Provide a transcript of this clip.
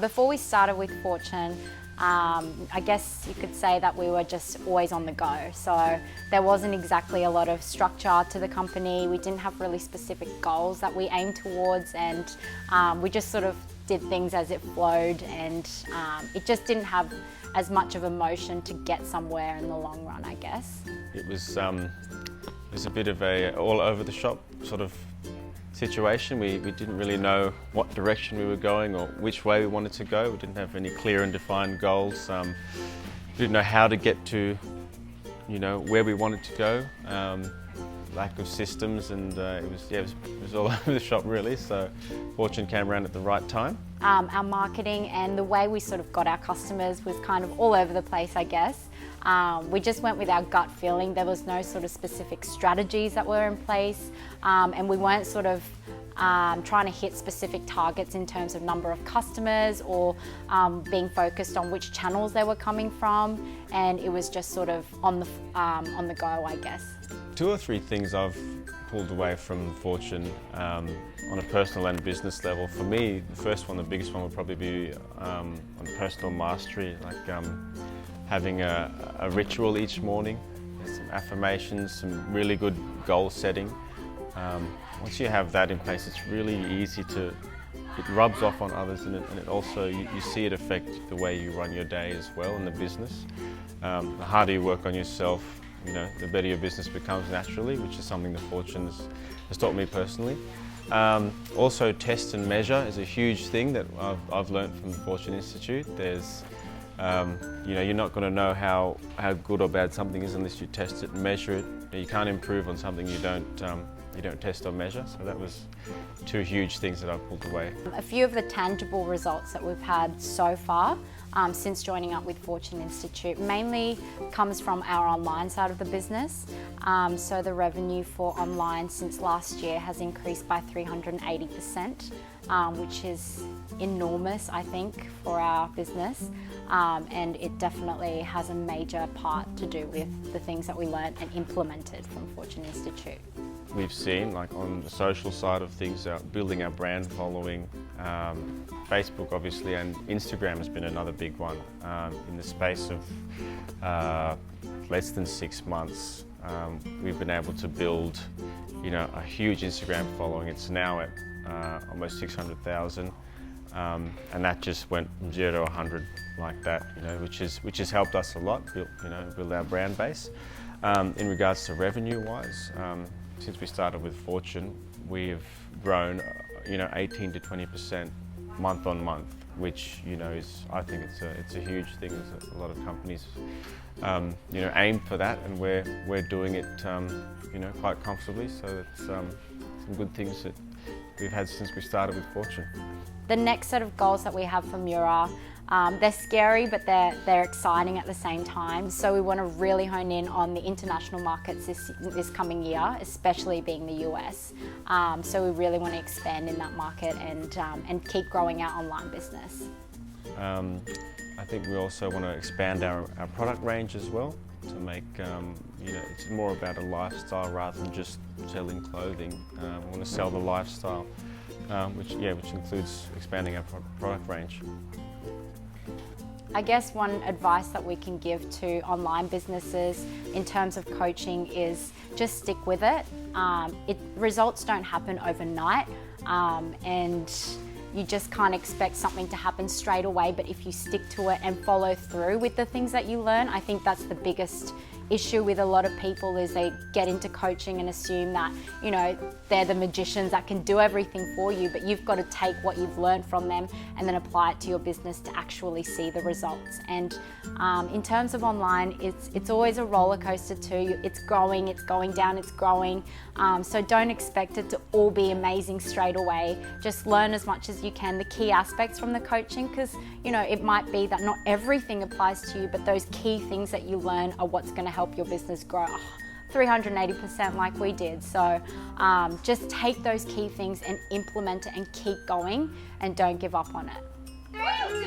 Before we started with Fortune, I guess you could say that we were just always on the go. So there wasn't exactly a lot of structure to the company. We didn't have really specific goals that we aimed towards, and we just sort of did things as it flowed, and it just didn't have as much of a motion to get somewhere in the long run, I guess. It was a bit of a all over the shop sort of situation. We didn't really know what direction we were going or which way we wanted to go. We didn't have any clear and defined goals. We didn't know how to get to, where we wanted to go. Lack of systems, and it was all over the shop really. So Fortune came around at the right time. Our marketing and the way we sort of got our customers was kind of all over the place, I guess. We just went with our gut feeling. There was no sort of specific strategies that were in place, and we weren't sort of trying to hit specific targets in terms of number of customers or being focused on which channels they were coming from, and it was just sort of on the go, I guess. 2 or 3 things I've pulled away from Fortune on a personal and business level. For me, the first one, the biggest one, would probably be on personal mastery, like having a ritual each morning, some affirmations, some really good goal setting. Once you have that in place, it's really easy it rubs off on others, and it also, you see it affect the way you run your day as well in the business. The harder you work on yourself, the better your business becomes naturally, which is something that Fortune has taught me personally. Also, test and measure is a huge thing that I've learned from the Fortune Institute. There's, you're not going to know how good or bad something is unless you test it and measure it. You can't improve on something you don't test or measure. So that was 2 huge things that I've pulled away. A few of the tangible results that we've had so far since joining up with Fortune Institute mainly comes from our online side of the business. So the revenue for online since last year has increased by 380%, which is enormous, I think, for our business. And it definitely has a major part to do with the things that we learned and implemented from Fortune Institute. We've seen, like on the social side of things, building our brand following. Facebook obviously, and Instagram has been another big one. In the space of less than 6 months, we've been able to build a huge Instagram following. It's now at almost 600,000, and that just went from 0 to 100 like that, which has helped us a lot, build our brand base. In regards to revenue-wise, since we started with Fortune, we've grown 18 to 20% month on month, which I think it's a huge thing. There's a lot of companies aim for that, and we're doing it quite comfortably. So it's some good things that we've had since we started with Fortune. The next set of goals that we have for Mura, they're scary, but they're exciting at the same time. So we want to really hone in on the international markets this coming year, especially being the US. So we really want to expand in that market and keep growing our online business. I think we also want to expand our product range as well, to make it's more about a lifestyle rather than just selling clothing. We want to sell the lifestyle, which includes expanding our product range. I guess one advice that we can give to online businesses in terms of coaching is just stick with it. Results don't happen overnight, and you just can't expect something to happen straight away, but if you stick to it and follow through with the things that you learn, I think that's the biggest issue with a lot of people, is they get into coaching and assume that they're the magicians that can do everything for you, but you've got to take what you've learned from them and then apply it to your business to actually see the results. And in terms of online, it's always a roller coaster too. It's going down, it's growing. So don't expect it to all be amazing straight away. Just learn as much as you can, the key aspects from the coaching, because it might be that not everything applies to you, but those key things that you learn are what's going to help your business grow 380% like we did. So just take those key things and implement it and keep going, and don't give up on it. 3, 2,